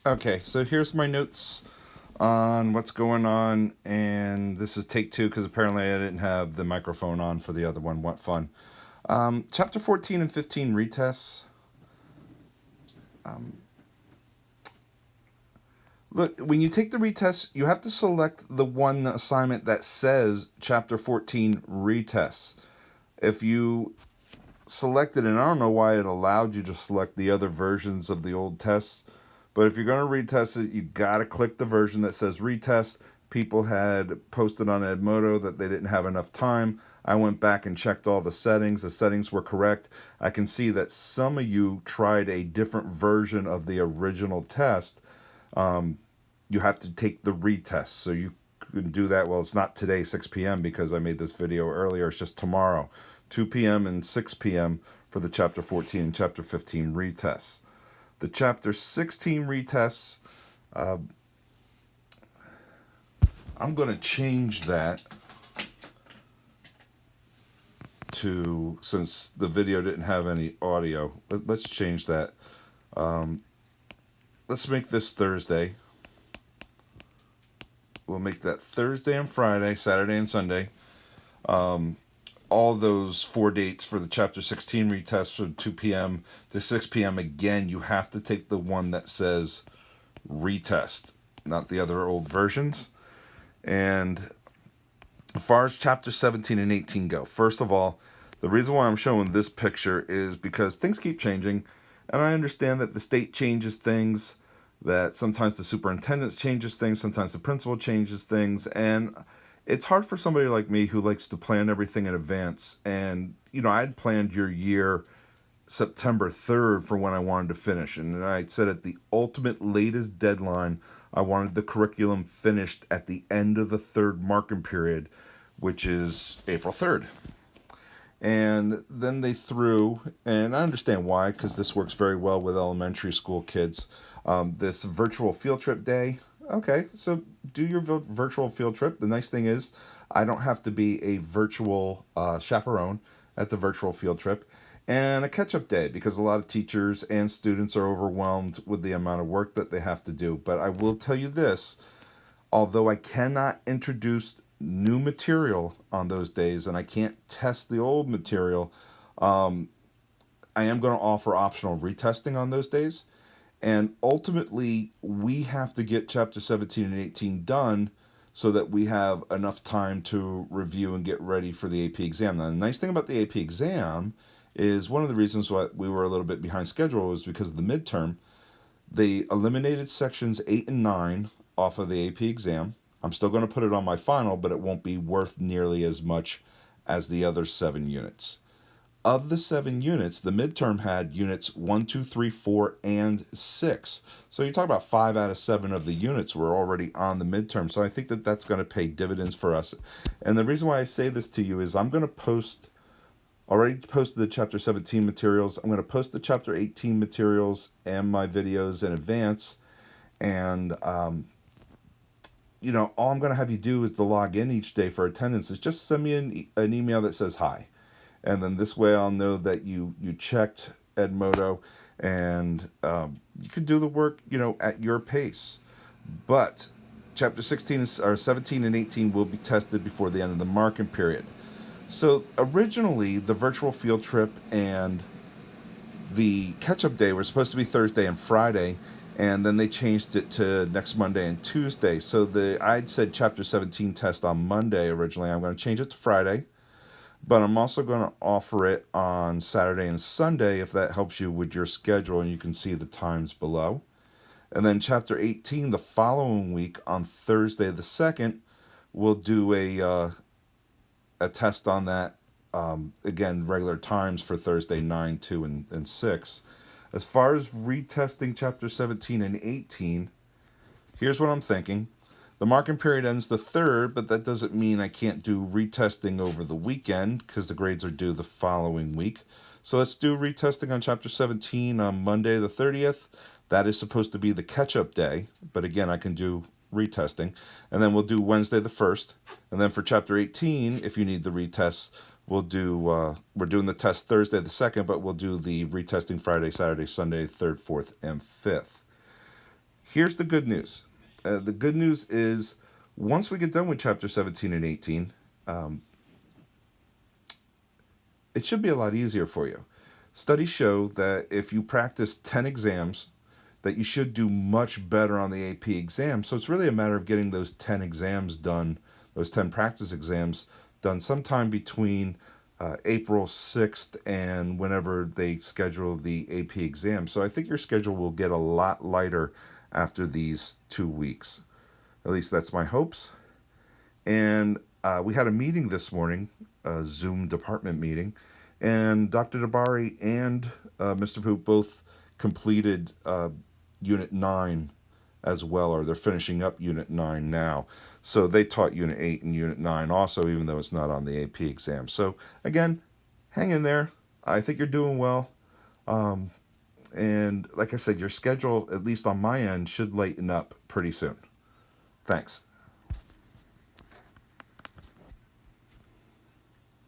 Okay, so here's my notes on what's going on, and this is take two because apparently I didn't have the microphone on for the other one. What fun. Chapter 14 and 15 retests. Um, Look, when you take the retest, you have to select the one assignment that says Chapter 14 retests. If you selected, and I don't know why it allowed you to select the other versions of the old tests, but if you're going to retest it, you got to click the version that says retest. People had posted on Edmodo that they didn't have enough time. I went back and checked all the settings. The settings were correct. I can see that some of you tried a different version of the original test. Um, you have to take the retest. So you can do that. Well, it's not today, 6 p.m., because I made this video earlier. It's just tomorrow, 2 p.m. and 6 p.m. for the Chapter 14 and Chapter 15 retests. The Chapter 16 retests, uh, I'm going to change that to, since the video didn't have any audio, let's change that. Um, let's make this Thursday. We'll make that Thursday and Friday, Saturday and Sunday. Um, all those four dates for the Chapter 16 retest from 2 p.m. to 6 p.m. Again, you have to take the one that says retest, not the other old versions. And as far as Chapter 17 and 18 go, first of all, the reason why I'm showing this picture is because things keep changing, and I understand that the state changes things, that sometimes the superintendent changes things, sometimes the principal changes things, and it's hard for somebody like me who likes to plan everything in advance. And, I'd planned your year September 3rd for when I wanted to finish. And I said at the ultimate latest deadline, I wanted the curriculum finished at the end of the third marking period, which is April 3rd. And then they threw, and I understand why, because this works very well with elementary school kids, this virtual field trip day. Okay, so do your virtual field trip. The nice thing is, I don't have to be a virtual chaperone at the virtual field trip. And a catch up day, because a lot of teachers and students are overwhelmed with the amount of work that they have to do. But I will tell you this, although I cannot introduce new material on those days and I can't test the old material, um, I am going to offer optional retesting on those days. And ultimately, we have to get Chapter 17 and 18 done so that we have enough time to review and get ready for the AP exam. Now, the nice thing about the AP exam is one of the reasons why we were a little bit behind schedule was because of the midterm. They eliminated sections 8 and 9 off of the AP exam. I'm still going to put it on my final, but it won't be worth nearly as much as the other 7 units. Of the 7 units, the midterm had units 1, 2, 3, 4, and 6. So you talk about 5 out of 7 of the units were already on the midterm. So I think that that's going to pay dividends for us. And the reason why I say this to you is I'm going to already posted the Chapter 17 materials. I'm going to post the Chapter 18 materials and my videos in advance. And, all I'm going to have you do is to log in each day for attendance is just send me an email that says hi. And then this way I'll know that you checked Edmodo, and you can do the work, at your pace. But Chapter 16 or 17 and 18 will be tested before the end of the marking period. So originally, the virtual field trip and the catch-up day were supposed to be Thursday and Friday, and then they changed it to next Monday and Tuesday. So I'd said Chapter 17 test on Monday originally. I'm going to change it to Friday, but I'm also going to offer it on Saturday and Sunday if that helps you with your schedule, and you can see the times below. And then Chapter 18 the following week on Thursday the 2nd, we'll do a test on that. Again, regular times for Thursday 9, 2, and 6. As far as retesting Chapter 17 and 18, here's what I'm thinking. The marking period ends the 3rd, but that doesn't mean I can't do retesting over the weekend because the grades are due the following week. So let's do retesting on Chapter 17 on Monday the 30th. That is supposed to be the catch-up day, but again, I can do retesting. And then we'll do Wednesday the 1st. And then for Chapter 18, if you need the retests, we're doing the test Thursday the 2nd, but we'll do the retesting Friday, Saturday, Sunday, 3rd, 4th, and 5th. Here's the good news. The good news is once we get done with chapter 17 and 18, um, it should be a lot easier for you. Studies show that if you practice 10 exams, that you should do much better on the AP exam. So it's really a matter of getting those 10 exams done, those 10 practice exams done sometime between April 6th and whenever they schedule the AP exam. So I think your schedule will get a lot lighter after these 2 weeks. At least that's my hopes. And we had a meeting this morning, a Zoom department meeting, and Dr. Dabari and Mr. Poop both completed Unit 9 as well, or they're finishing up Unit 9 now. So they taught Unit 8 and Unit 9 also, even though it's not on the AP exam. So again, hang in there. I think you're doing well. Um, and like I said, your schedule, at least on my end, should lighten up pretty soon. Thanks.